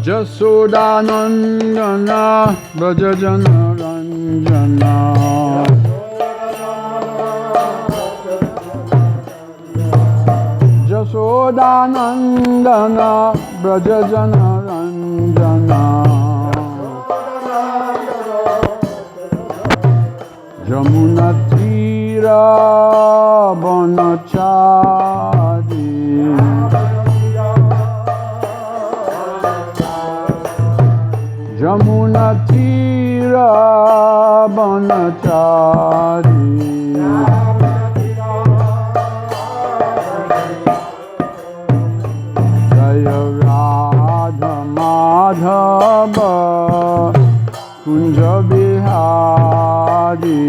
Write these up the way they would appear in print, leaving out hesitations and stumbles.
Jasodanandana Brajajana Ranjana Jasodanandana Brajajana Ranjana Jamuna Tira Banachari Jamuna Tira Banachari Jaya Radha Madhava Kunja Bihari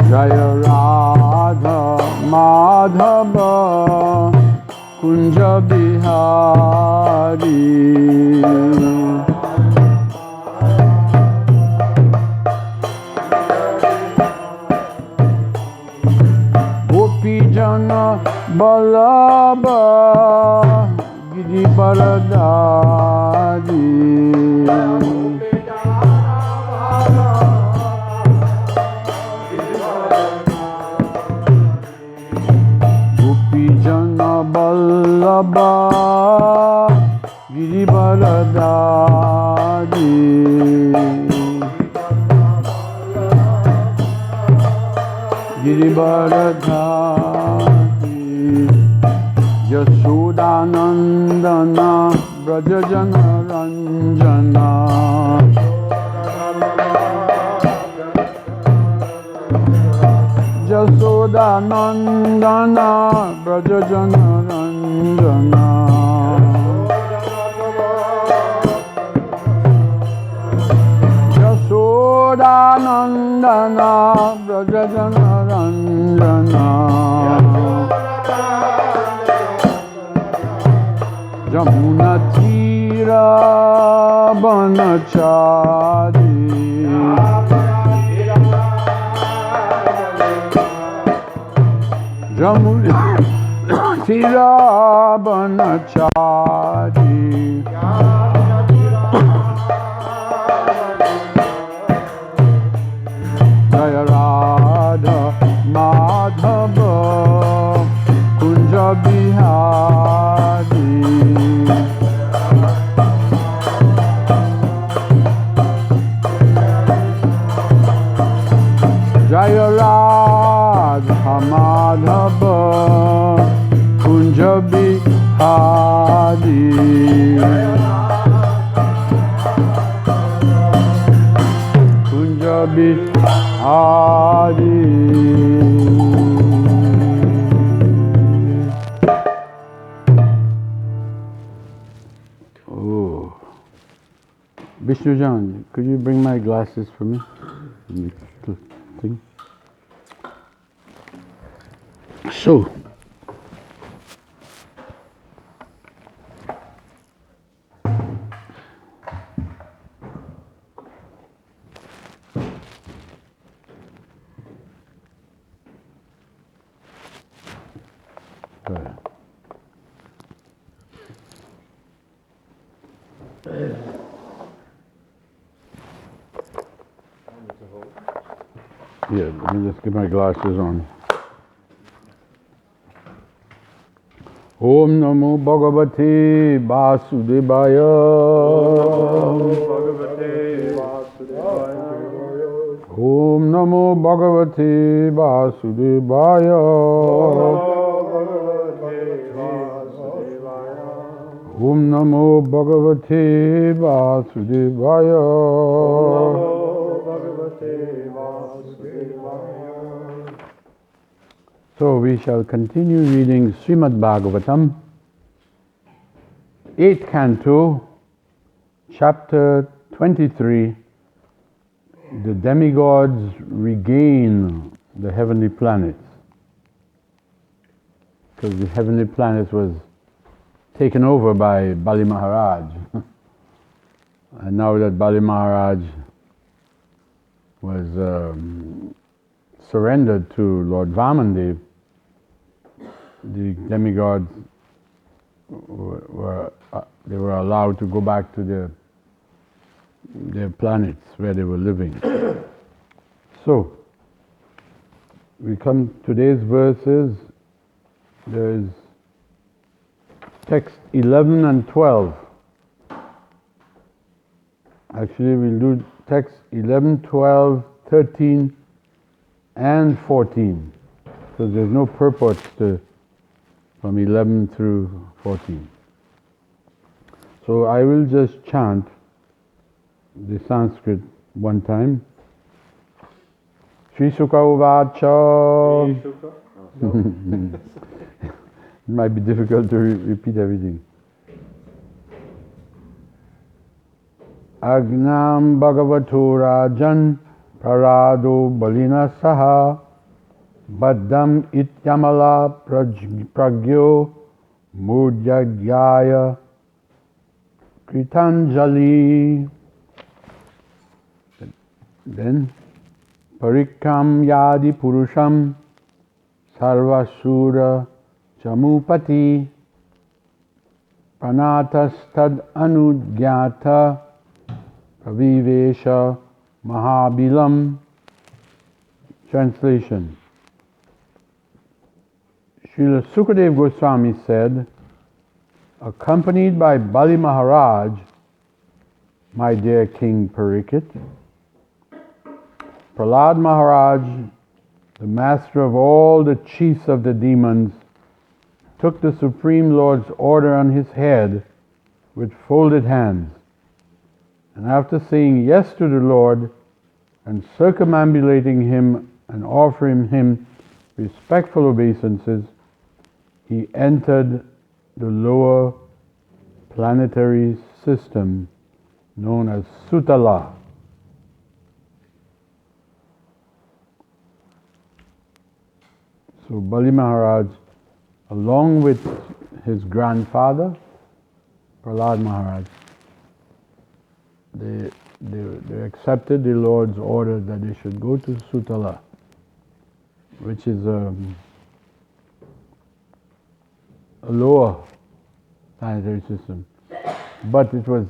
Jaya Radha Madhava Kunja Bihari Gopi Jana Balaba Giri Baradari Jana Ballabha Giri Baladari Giri Baladari Jasodanandana Brajajana Ranjana Jasodanandana Brajajana Ranjana Jasodanandana Brajajana Ranjana Jamuna Tira Banachari Jamuna Tira Banachari Jaya Radha Madhava Kunja Bihari Jaya Radha Madhava Kunja Bihari Kunja Bihari Oh, Vishnujan, could you bring my glasses for me? Thing. So, yeah, let me just get my glasses on. Om Namo Bhagavate Vasudevaya. Om Namo Bhagavate Vasudevaya. Om Namo Bhagavate Vasudevaya. So we shall continue reading Srimad Bhagavatam, 8th Canto, Chapter 23, The Demigods Regain the Heavenly Planets. Because the heavenly planets was taken over by Bali Maharaj. And now that Bali Maharaj was surrendered to Lord Vamandev, the demigods were allowed to go back to their planets where they were living. So, we come today's verses. There is text 11 and 12. Actually, we'll do text 11, 12, 13, and 14. So there's no purport from 11 through 14. So I will just chant the Sanskrit one time. Sri Sukha Uvacha. It might be difficult to repeat everything. Agnam Bhagavato Rajan Prarado Balina Saha Baddam Ityamala Pragyo Murjagyaya Kritanjali. Then Parikram Yadi Purusham Sarvasura Chamupati Pranatastad Anudyata Pravivesha Mahabilam. Translation. Srila Sukadeva Goswami said, accompanied by Bali Maharaj, my dear King Parikshit, Prahlad Maharaj, the master of all the chiefs of the demons, took the Supreme Lord's order on his head with folded hands, and after saying yes to the Lord and circumambulating him and offering him respectful obeisances, he entered the lower planetary system known as Sutala. So Bali Maharaj, along with his grandfather, Prahlad Maharaj, they accepted the Lord's order that they should go to Sutala, which is a lower planetary system. But it was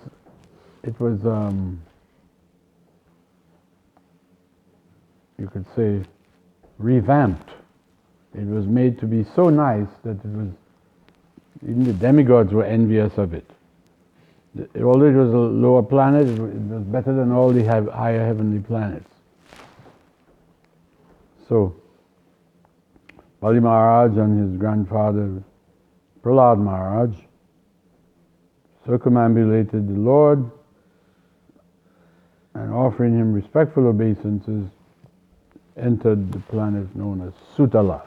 you could say revamped. It was made to be so nice that even the demigods were envious of it. Although it was a lower planet, it was better than all the higher heavenly planets. So, Bali Maharaj and his grandfather, Prahlad Maharaj, circumambulated the Lord and offering him respectful obeisances, entered the planet known as Sutala.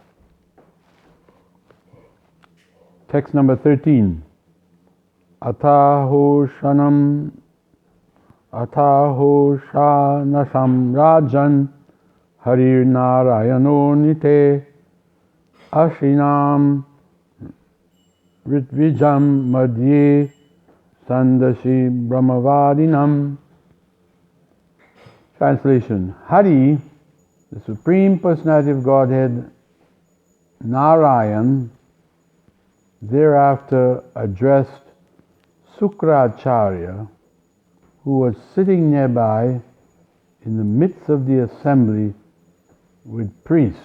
Text number 13. Ataho shanasam rajan harir narayano nite ashinam ritvijam madhye sandashi brahmavadinam. Translation. Hari, the Supreme Personality of Godhead, Narayan, thereafter addressed Sukracharya, who was sitting nearby in the midst of the assembly with priests.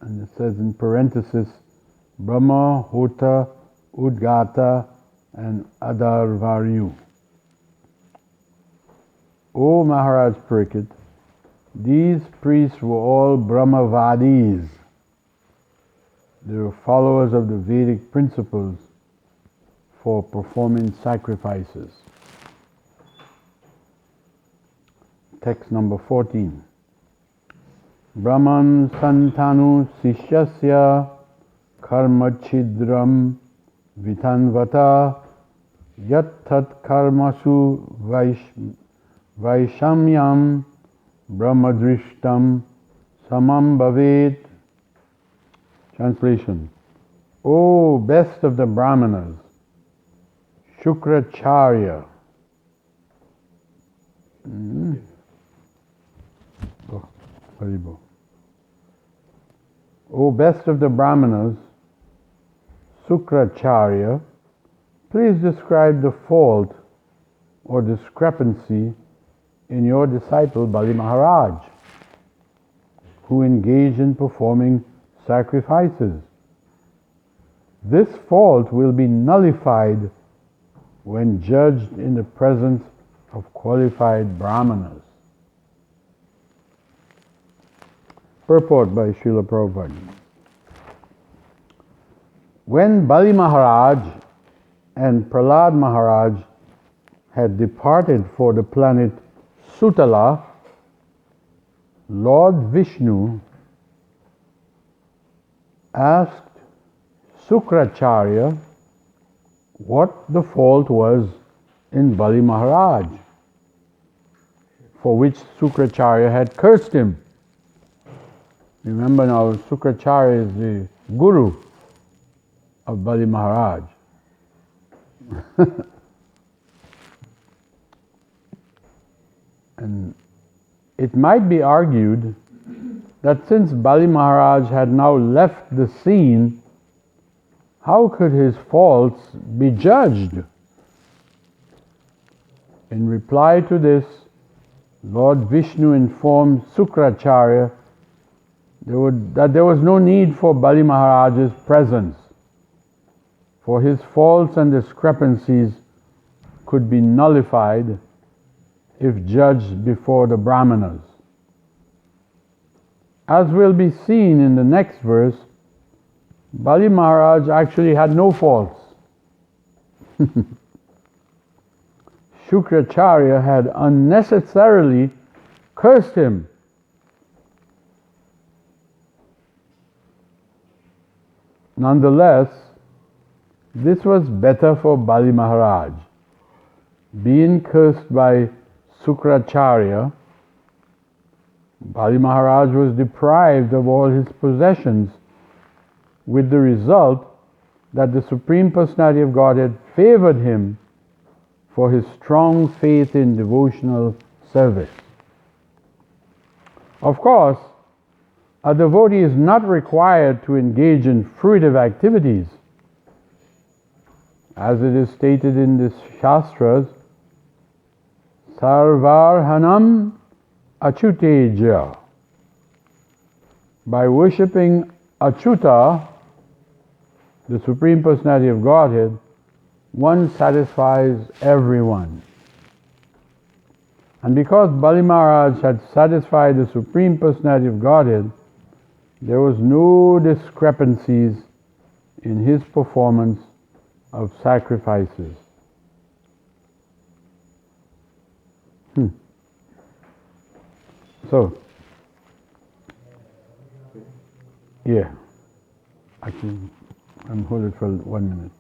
And it says in parenthesis, Brahma, Hota, Udgata, and Adarvaryu. O Maharaj Parikshit, these priests were all Brahmavadis. They were followers of the Vedic principles for performing sacrifices. Text number 14. Brahman santanu sishyasya karma chidram vitanvata yattat karmasu vaishamyam brahmadrishtam samam bhavet. Translation. O best of the Brahmanas, Shukracharya. Oh, Haribo. O best of the Brahmanas, Shukracharya, please describe the fault or discrepancy in your disciple Bali Maharaj, who engaged in performing sacrifices. This fault will be nullified when judged in the presence of qualified Brahmanas. Purport by Srila Prabhupada. When Bali Maharaj and Prahlad Maharaj had departed for the planet Sutala, Lord Vishnu asked Sukracharya what the fault was in Bali Maharaj, for which Sukracharya had cursed him. Remember now, Sukracharya is the guru of Bali Maharaj. And it might be argued that since Bali Maharaj had now left the scene, how could his faults be judged? In reply to this, Lord Vishnu informed Sukracharya that there was no need for Bali Maharaj's presence, for his faults and discrepancies could be nullified if judged before the Brahmanas. As will be seen in the next verse, Bali Maharaj actually had no faults. Shukracharya had unnecessarily cursed him. Nonetheless, this was better for Bali Maharaj. Being cursed by Sukracharya, Bali Maharaj was deprived of all his possessions, with the result that the Supreme Personality of Godhead favored him for his strong faith in devotional service. Of course, a devotee is not required to engage in fruitive activities. As it is stated in the Shastras, Sarvarhanam Achuteja. By worshipping Achyuta, the Supreme Personality of Godhead, one satisfies everyone. And because Bali Maharaj had satisfied the Supreme Personality of Godhead, there was no discrepancies in his performance of sacrifices. So, yeah, I'm holding for 1 minute.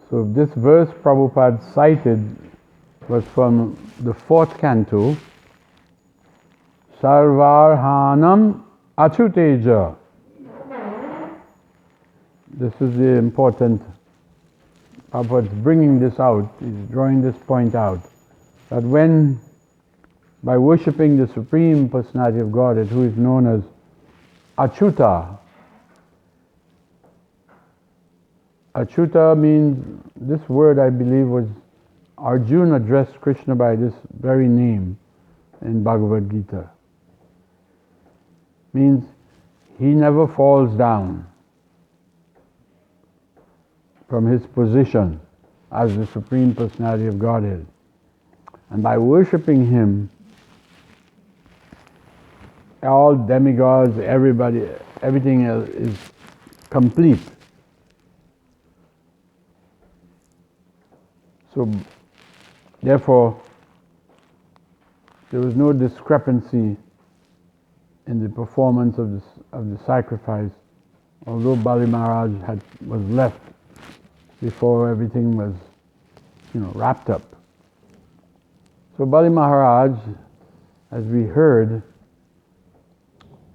So this verse Prabhupada cited was from the 4th canto, Sarvarhanam Achuteja. This is the important, Prabhupada's bringing this out, he's drawing this point out, that when, by worshipping the Supreme Personality of Godhead, who is known as Achyuta. Achyuta means, this word I believe was, Arjuna addressed Krishna by this very name in Bhagavad Gita. Means he never falls down from his position as the Supreme Personality of Godhead. And by worshipping him, all demigods, everybody, everything is complete. So, therefore, there was no discrepancy in the performance of the sacrifice, although Bali Maharaj was left before everything was, wrapped up. So Bali Maharaj, as we heard,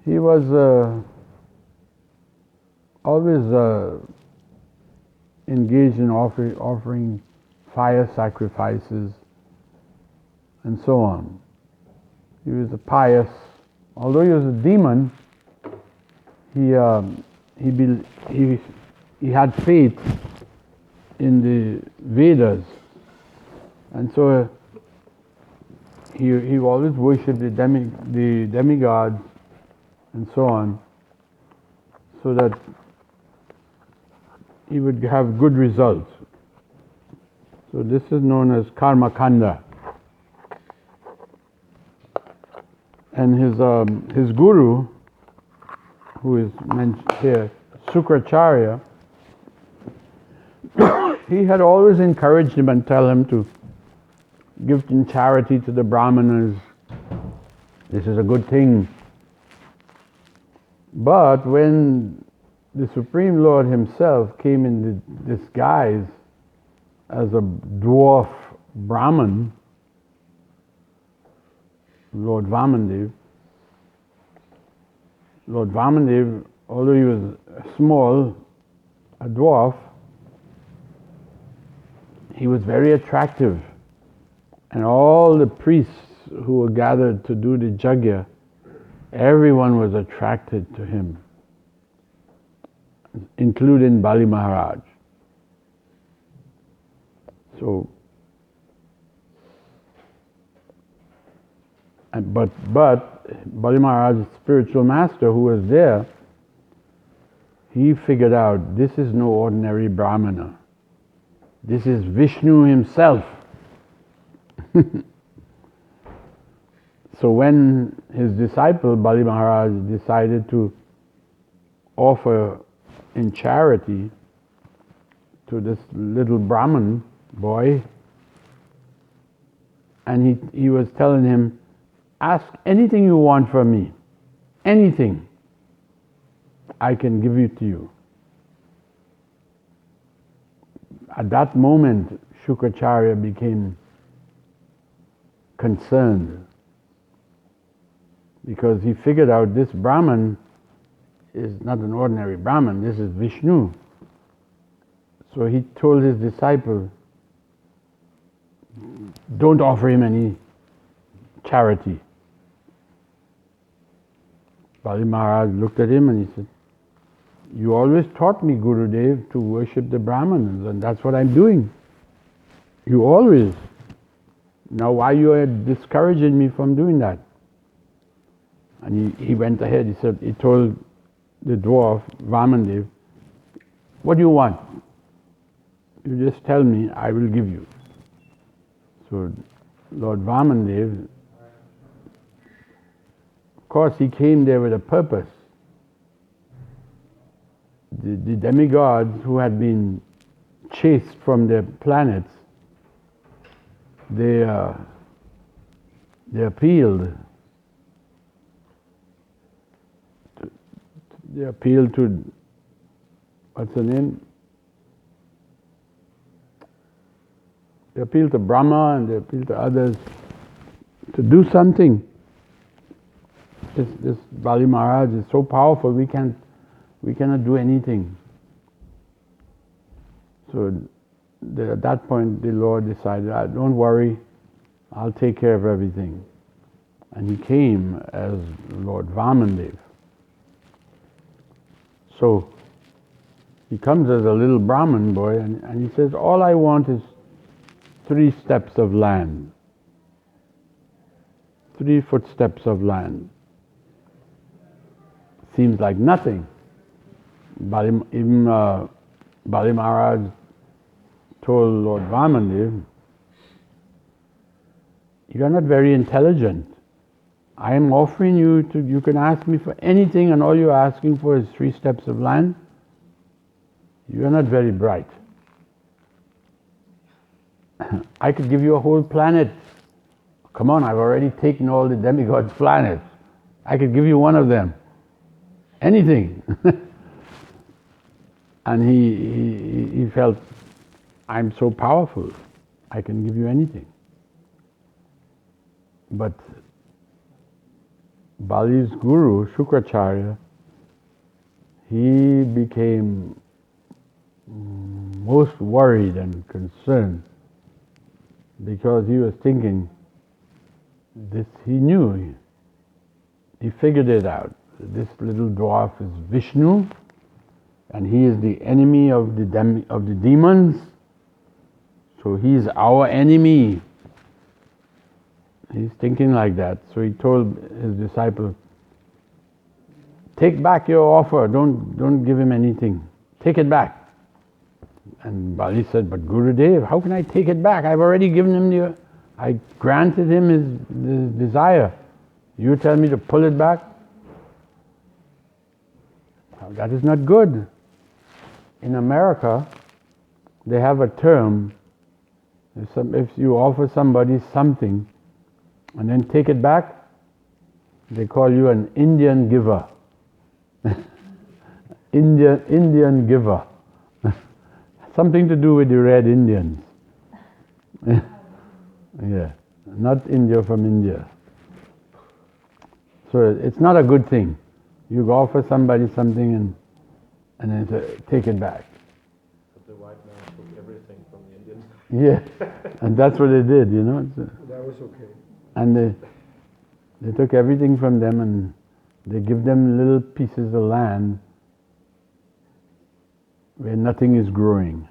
he was always engaged in offering fire sacrifices and so on. He was a pious, although he was a demon, he had faith in the Vedas, and so he always worshipped the demigods and so on, so that he would have good results. So this is known as karma kanda. And his guru, who is mentioned here, Sukracharya, he had always encouraged him and tell him to give in charity to the brahmanas. This is a good thing. But when the Supreme Lord himself came in disguise as a dwarf Brahman, Lord Vamandev, although he was small, a dwarf, he was very attractive. And all the priests who were gathered to do the yajna, everyone was attracted to him, including Bali Maharaj. So, but Bali Maharaj's spiritual master, who was there, he figured out this is no ordinary Brahmana. This is Vishnu himself. So when his disciple Bali Maharaj decided to offer in charity to this little Brahmin boy, and he was telling him, ask anything you want from me, anything, I can give it to you. At that moment, Shukracharya became concerned, because he figured out this Brahman is not an ordinary Brahman, this is Vishnu. So he told his disciple, don't offer him any charity. Bali Maharaj looked at him and he said, you always taught me, Gurudev, to worship the Brahmanas, and that's what I'm doing. You always. Now why you are discouraging me from doing that? And he went ahead, he told the dwarf, Vamandev, what do you want? You just tell me, I will give you. So Lord Vamandev, of course he came there with a purpose. The demigods who had been chased from their planets, they appealed. They appealed to, what's the name? They appealed to Brahma and they appealed to others to do something. This Bali Maharaj is so powerful, we cannot do anything. So at that point the Lord decided, don't worry, I'll take care of everything. And he came as Lord Vamandev. So he comes as a little Brahmin boy and he says, all I want is 3 steps of land. 3 footsteps of land. Seems like nothing. Bali Maharaj told Lord Vamandev, you are not very intelligent. I am offering you you can ask me for anything, and all you're asking for is 3 steps of land. You are not very bright. I could give you a whole planet. Come on, I've already taken all the demigods' planets. I could give you one of them. Anything. And he felt, I'm so powerful, I can give you anything. But Bali's guru, Shukracharya, he became most worried and concerned because he was thinking this, he knew, he figured it out. This little dwarf is Vishnu and he is the enemy of the demons, so he's our enemy. He's thinking like that. So he told his disciple, take back your offer, don't give him anything. Take it back. And Bali said, but Gurudev, how can I take it back? I've already given him I granted him his desire. You tell me to pull it back? Now, that is not good. In America, they have a term, if you offer somebody something and then take it back, they call you an Indian giver. Indian giver. Something to do with the Red Indians. Yeah, not India from India. So it's not a good thing. You offer somebody something and then say, take it back. But the white man took everything from the Indians. Yeah, and that's what they did, you know. That was okay. And they took everything from them and they give them little pieces of land where nothing is growing.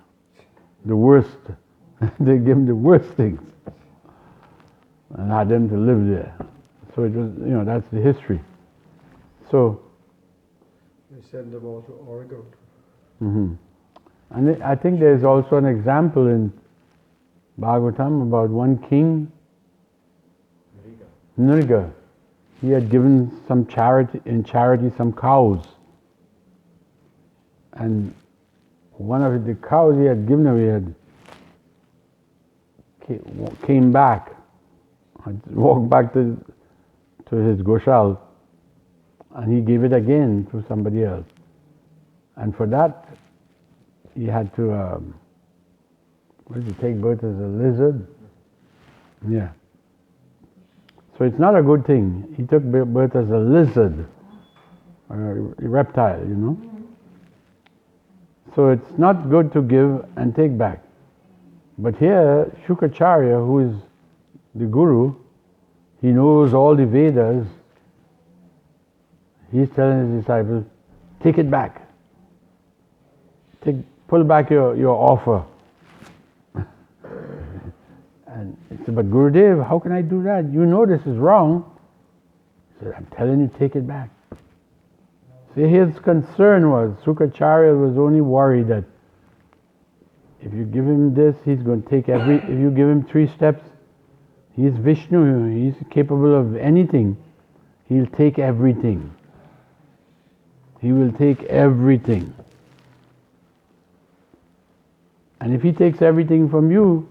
The worst. They give them the worst things and had them to live there. So it was, that's the history. So they sent them all to Oregon. Mm-hmm. And I think there's also an example in Bhagavatam about one king, Nriga. He had given some charity some cows. And one of the cows he had given away came back, walked back to his goshal, and he gave it again to somebody else. And for that, he had to, take birth as a lizard? Yeah. So it's not a good thing. He took birth as a lizard, or a reptile, So it's not good to give and take back. But here, Shukracharya, who is the guru, he knows all the Vedas. He's telling his disciples, take it back. Pull back your offer. And he said, but Gurudev, how can I do that? You know this is wrong. He said, I'm telling you, take it back. See, his concern was, Shukracharya was only worried that if you give him this, he's going to take if you give him 3 steps, he's Vishnu, he's capable of anything. He'll take everything. He will take everything. And if he takes everything from you,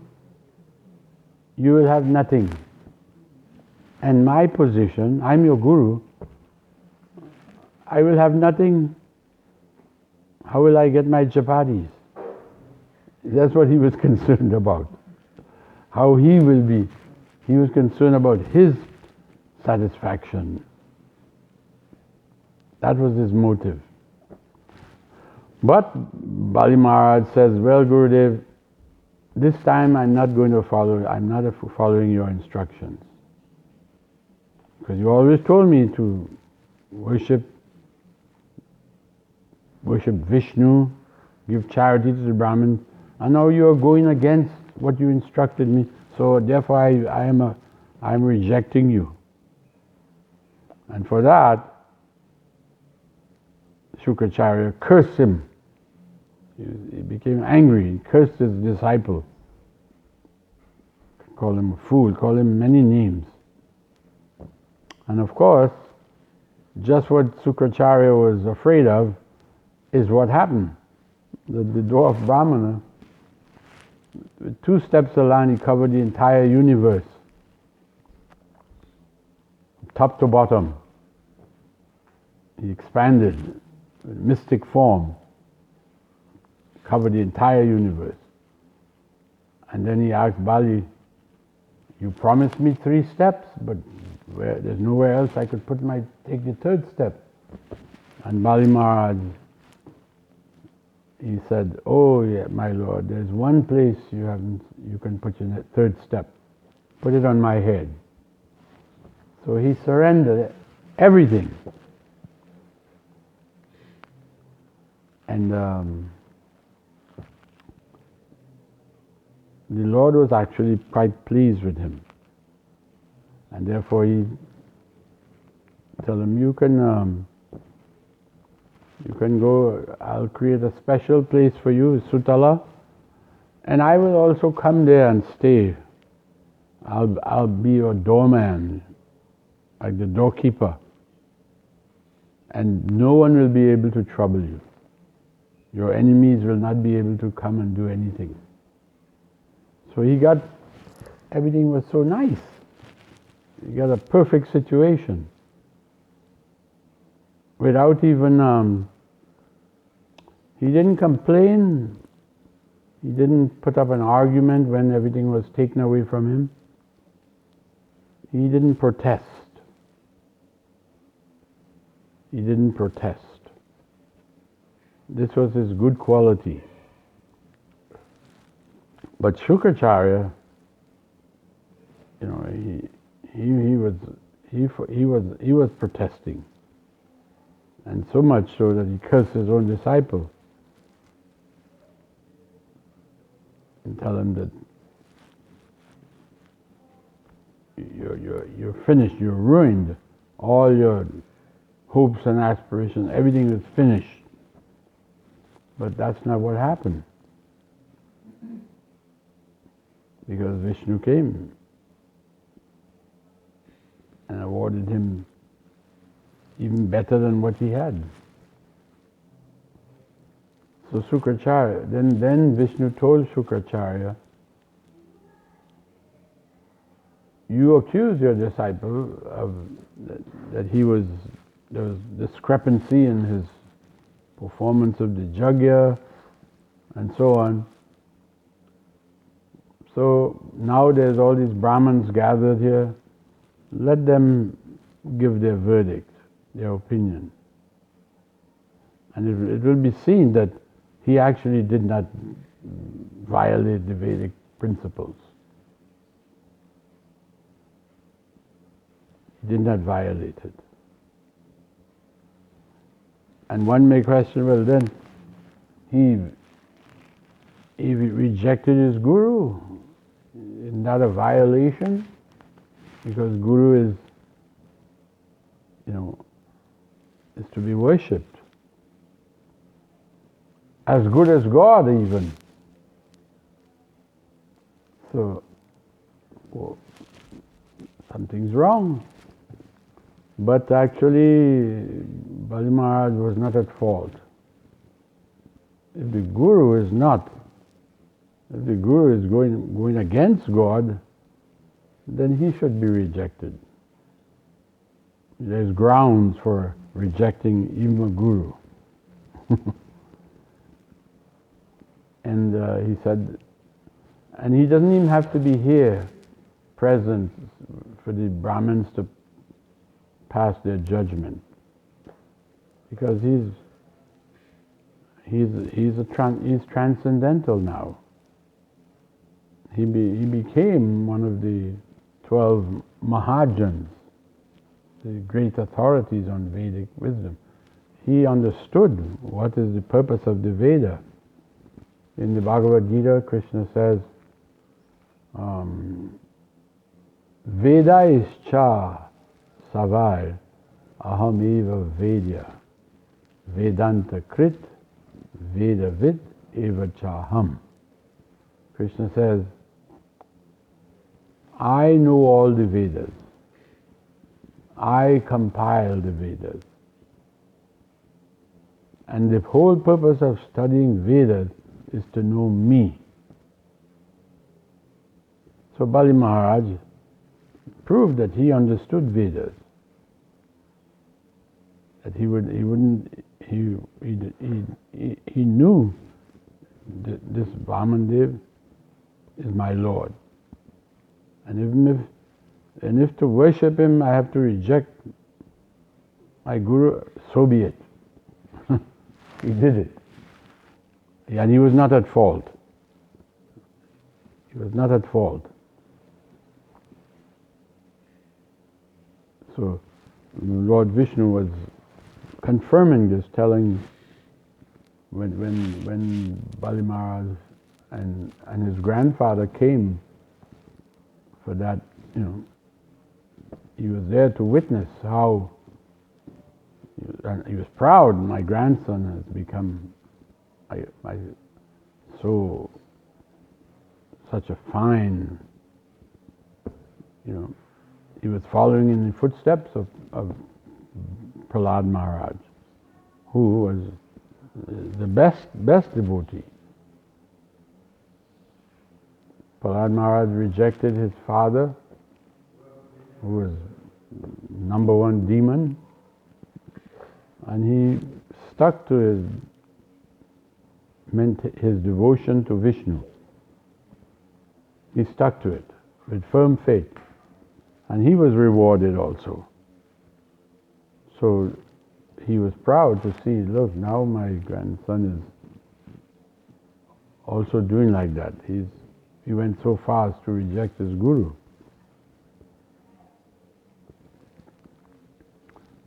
you will have nothing. And my position, I'm your guru, I will have nothing. How will I get my chapatis? That's what he was concerned about. How he will be. He was concerned about his satisfaction. That was his motive. But Bali Maharaj says, well, Gurudev, this time I'm not following your instructions. Because you always told me to worship Vishnu, give charity to the Brahmins, and now you are going against what you instructed me, so therefore I am rejecting you. And for that, Shukracharya cursed him. He became angry, he cursed his disciple, called him a fool, called him many names. And of course, just what Shukracharya was afraid of is what happened. The dwarf Brahmana, with 2 steps of land, he covered the entire universe, top to bottom. He expanded with mystic form, covered the entire universe. And then he asked Bali, you promised me 3 steps, but there's nowhere else I could take the 3rd step. And Bali Maharaj he said, "Oh, yeah, my Lord, there's one place you can put your third step. Put it on my head." So he surrendered everything. And the Lord was actually quite pleased with him. And therefore he told him, you can go, I'll create a special place for you, Sutala, and I will also come there and stay. I'll be your doorman, like the doorkeeper, and no one will be able to trouble you. Your enemies will not be able to come and do anything. So everything was so nice. He got a perfect situation. Without even, he didn't complain. He didn't put up an argument when everything was taken away from him. He didn't protest. He didn't protest. This was his good quality. But Shukracharya, he was protesting, and so much so that he cursed his own disciple and tell him that you're finished, you're ruined, all your hopes and aspirations, everything is finished. But that's not what happened. Because Vishnu came and awarded him even better than what he had. So Shukracharya, then Vishnu told Shukracharya, you accuse your disciple of that there was discrepancy in his performance of the yajna and so on. So now there's all these Brahmins gathered here. Let them give their verdict, their opinion. And it will be seen that he actually did not violate the Vedic principles. He did not violate it. And one may question, well then, he rejected his guru. Isn't that a violation? Because guru is to be worshipped. As good as God even. So, something's wrong. But actually, Bali Maharaj was not at fault. If the guru is going against God, then he should be rejected. There's grounds for rejecting even a guru. And he said, and he doesn't even have to be here, present, for the Brahmins to pass their judgment, because he's transcendental now. He became one of the 12 Mahajans, the great authorities on Vedic wisdom. He understood what is the purpose of the Veda. In the Bhagavad Gita, Krishna says, Veda ischa savar aham eva vedya vedanta krit veda vid eva chaham. Krishna says, I know all the Vedas. I compile the Vedas. And the whole purpose of studying Vedas is to know me. So Bali Maharaj proved that he understood Vedas. That he knew that this Brahman Dev is my Lord. And if to worship him I have to reject my guru, so be it. He did it. And he was not at fault. He was not at fault. So Lord Vishnu was confirming this, telling when Bali Maharaj and his grandfather came for that, he was there to witness how, and he was proud, my grandson has become such a fine, he was following in the footsteps of Prahlad Maharaj, who was the best devotee. Prahlad Maharaj rejected his father, who was number one demon, and he stuck to his devotion to Vishnu. He stuck to it with firm faith, and he was rewarded also. So he was proud to see, look, now my grandson is also doing like that. He went so far as to reject his guru.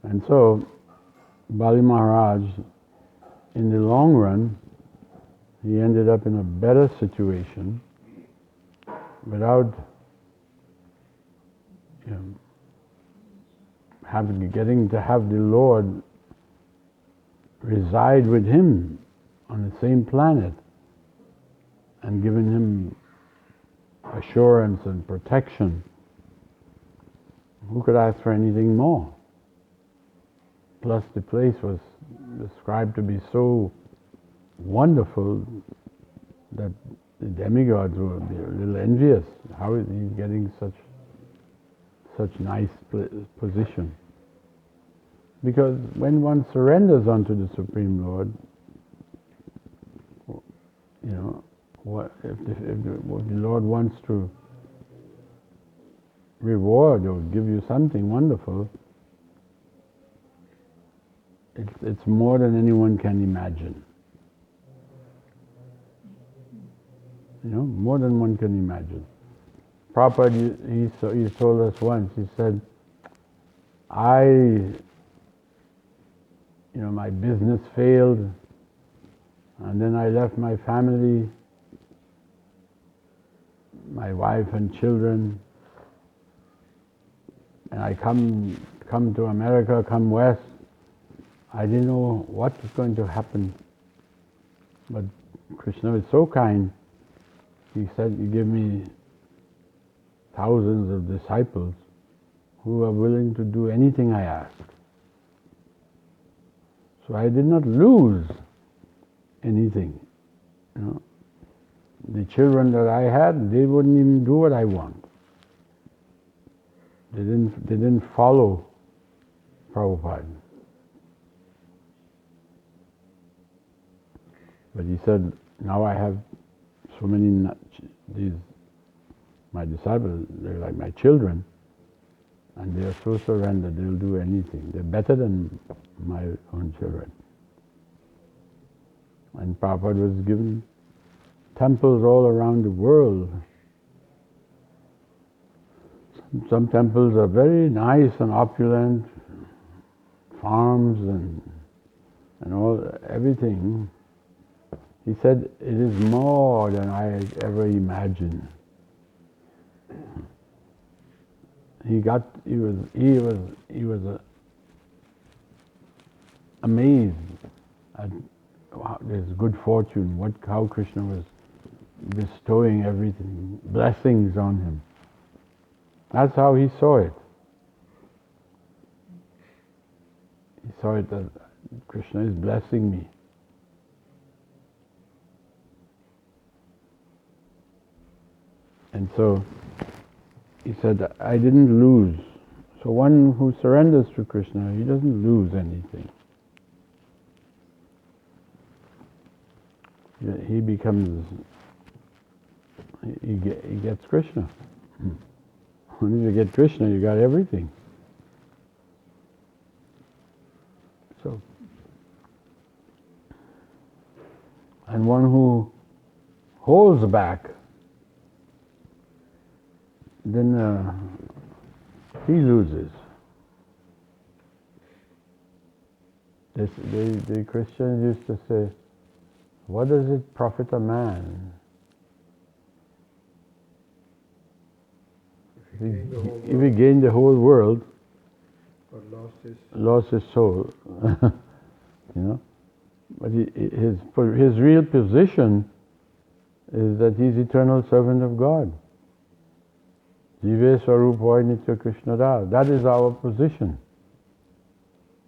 And so Bali Maharaj, in the long run, he ended up in a better situation without getting to have the Lord reside with him on the same planet and giving him assurance and protection. Who could ask for anything more? Plus the place was described to be so wonderful that the demigods were a little envious. How is he getting such nice position? Because when one surrenders unto the Supreme Lord, if the Lord wants to reward or give you something wonderful, it's more than anyone can imagine. More than one can imagine. Prabhupada, he told us once, he said, my business failed, and then I left my family, my wife and children, and I come to America, come west. I didn't know what was going to happen, but Krishna was so kind. He said, "You give me thousands of disciples who are willing to do anything I ask." So I did not lose anything. The children that I had, they wouldn't even do what I want. They didn't follow Prabhupada. But he said, now I have so many, my disciples, they're like my children, and they are so surrendered, they'll do anything. They're better than my own children. And Prabhupada was given temples all around the world. Some temples are very nice and opulent, farms and everything. He said, it is more than I ever imagined. He was amazed at his good fortune, how Krishna was bestowing everything, blessings on him. That's how he saw it. He saw it that Krishna is blessing me. And so he said, I didn't lose. So one who surrenders to Krishna, he doesn't lose anything. He gets Krishna. Once you get Krishna, you got everything. So and one who holds back, then he loses. The Christians used to say, what does it profit a man if he gained the whole world, but lost his soul? You know? But his real position is that he's eternal servant of God. Jive Swarup Nitya Krishna Da. That is our position.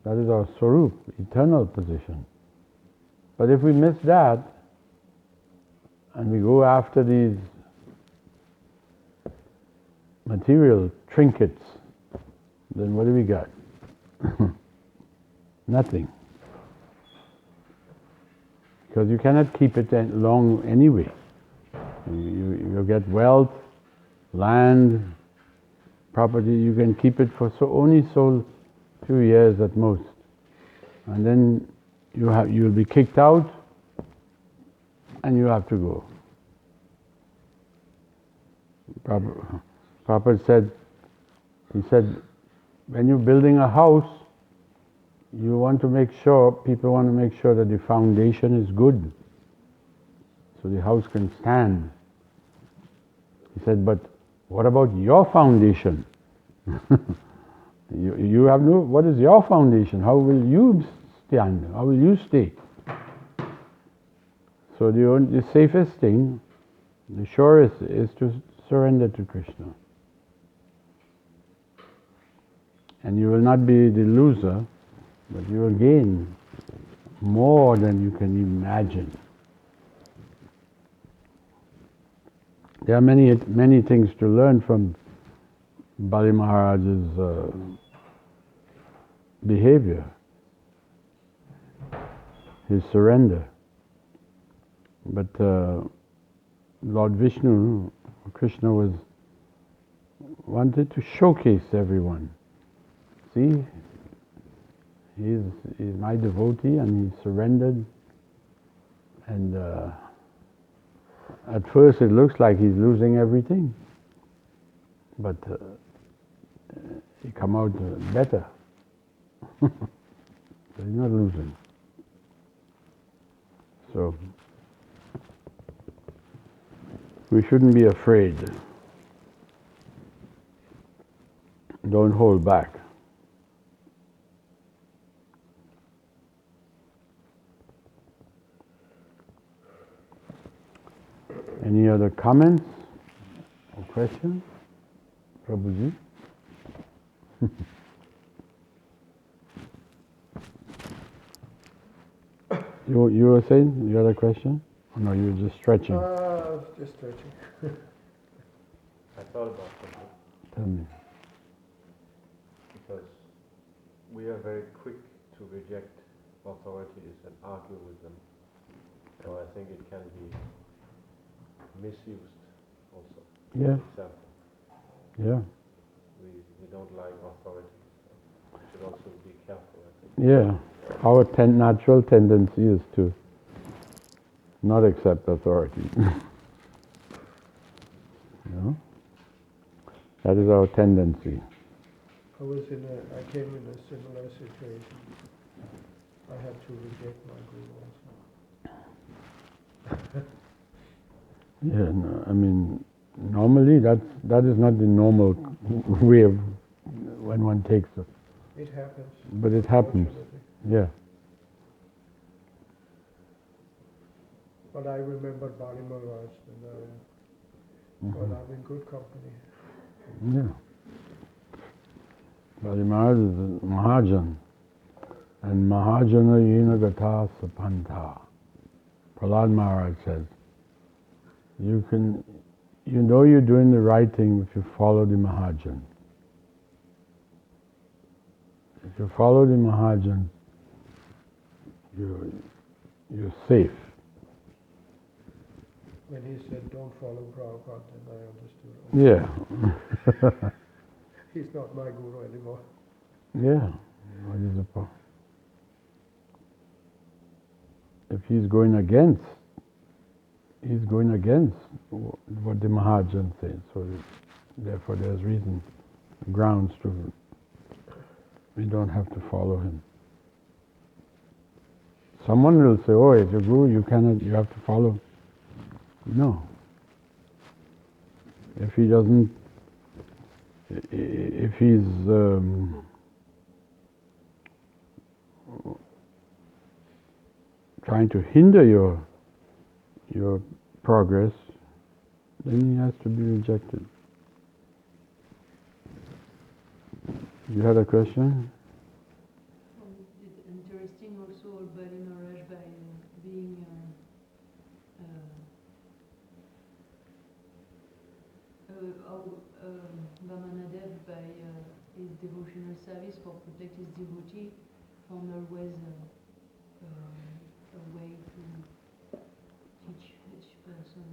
That is our Swarup, eternal position. But if we miss that, and we go after these material trinkets, then what do we got? Nothing. Because you cannot keep it long anyway. You get wealth, land, property, you can keep it for only so few years at most. And then you'll be kicked out and you have to go. Prabhupada said, when you're building a house, people want to make sure that the foundation is good, so the house can stand. He said, but what about your foundation? You have what is your foundation? How will you stand? How will you stay? So the safest thing, the surest, is to surrender to Krishna. And you will not be the loser, but you will gain more than you can imagine. There are many things to learn from Bali Maharaj's behavior, his surrender. But Lord Vishnu, Krishna wanted to showcase everyone. See, he's my devotee and he surrendered. And at first it looks like he's losing everything. But he come out better. So he's not losing. So we shouldn't be afraid. Don't hold back. Any other comments or questions? Prabhuji? You were saying you had a question? Oh, no, you were just stretching. Just stretching. I thought about something. Tell me. Because we are very quick to reject authorities and argue with them. So I think it can be misused also. Yeah. For example, Yeah. we don't like authorities. So we should also be careful, I think. Yeah. Our natural tendency is to not accept authority. You know? That is our tendency. I came in a similar situation. I had to reject my guru also. Yeah, no, I mean, normally that is not the normal way of when one takes it. It happens. But it happens. Yeah. But I remember Bali Maharaj, and well, I'm in good company. Yeah. Bali Maharaj is a Mahajan. And Mahajana Yena Gata Sapanta. Prahlad Maharaj says, you know you're doing the right thing if you follow the Mahajan. If you follow the Mahajan, you're safe. When he said, don't follow Prabhupada, then I understood. Yeah. He's not my guru anymore. Yeah. What is the problem? If he's going against he's going against what the Mahajan said. So therefore there's reason, grounds to, we don't have to follow him. Someone will say, oh, as your guru, you have to follow. No. If he doesn't, if he's trying to hinder your progress, then he has to be rejected. You had a question? It's interesting also Bali Maharaj by being Vamanadev by his devotional service for protect his devotee, found always a way to teach each person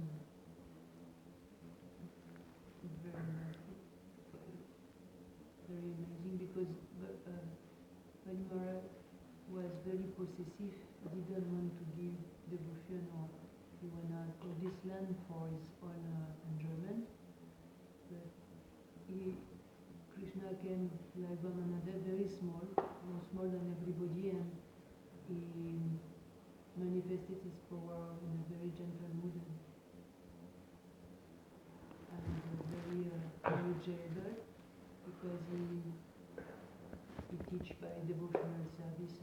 very amazing, because Bali Maharaj was very possessive, didn't want to give devotion, or he wanted all this land for his own enjoyment. But Krishna came like Vamanadev, very small, more small than everybody, and he manifested his power in a very gentle mood and very knowledgeable, because he teach by devotional service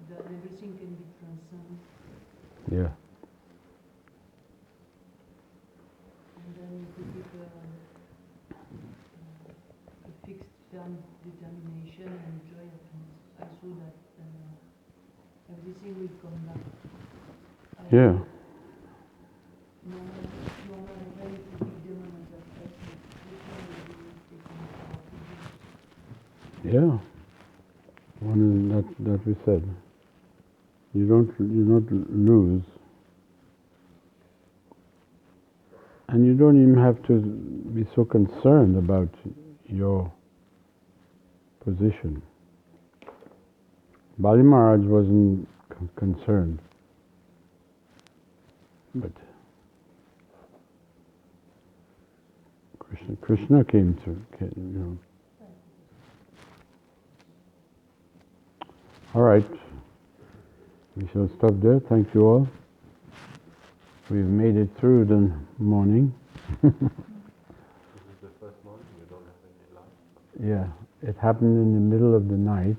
that everything can be transcended. Yeah. And then you could keep a fixed, firm determination and joy, and I saw that everything will come back. Yeah. Normal very big demons of faith, Yeah. One is that we said. You don't lose. And you don't even have to be so concerned about your position. Bali Maharaj wasn't concerned. But Krishna came to, you know. All right. We shall stop there. Thank you all. We've made it through the morning. This is the first morning, you don't have any light. Yeah, it happened in the middle of the night.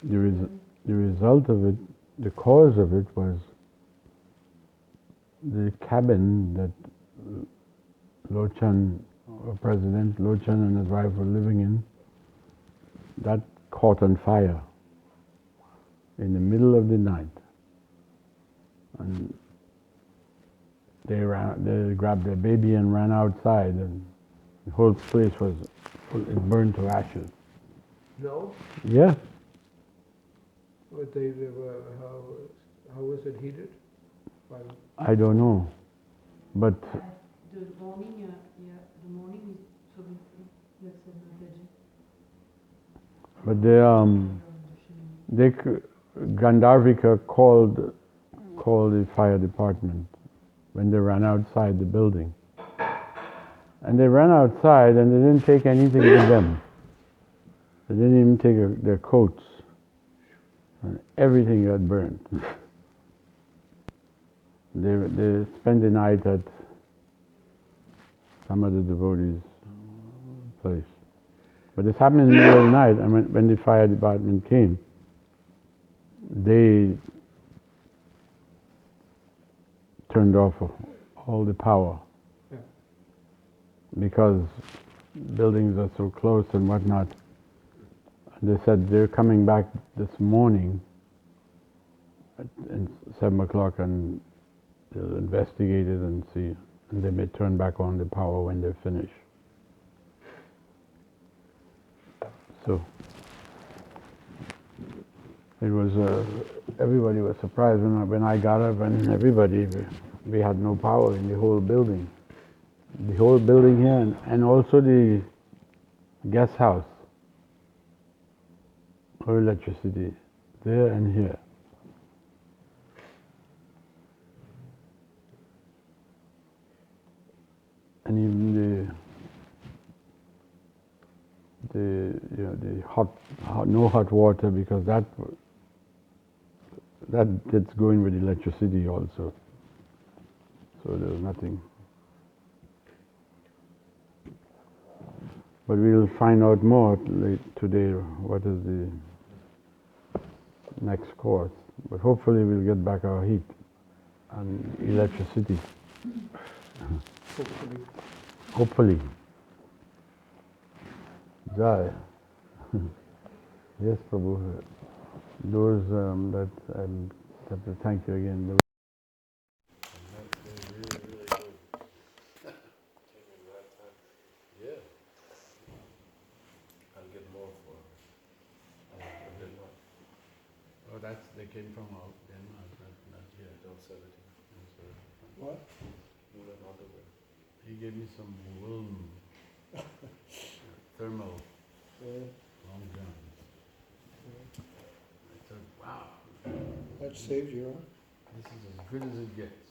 The result of it, the cause of it was the cabin that Lochan, or President Lochan and his wife were living in, that caught on fire in the middle of the night. And they grabbed their baby and ran outside, and the whole place was full, it burned to ashes. No? Yeah. But they were, how was it heated? I don't know, but the morning, the morning is so let's say but they Gandharvika called the fire department when they ran outside the building, and they ran outside and they didn't take anything with them. They didn't even take their coats, and everything got burned. They spent the night at some of the devotees' place. But this happened in the middle of the night, and when the fire department came, they turned off all the power. Yeah. Because buildings are so close and whatnot. And they said they're coming back this morning at 7 o'clock, and they'll investigate it and see, and they may turn back on the power when they're finished. So it was, everybody was surprised when I got up, and everybody, we had no power in the whole building. The whole building here, and also the guest house, or electricity, there and here. the no hot water, because that gets going with electricity also. So there's nothing. But we'll find out more today what is the next course. But hopefully we'll get back our heat and electricity. Hopefully. Hopefully. Jai. Yes, Prabhu. Those that I'll have to thank you again. Yeah. I'll get more for Denmark. Oh, they came from Denmark, not here. Don't sell it here. What? Woolen underwear. He gave me some woolen thermal long johns. I thought, wow, That saved you, huh? this is as good as it gets.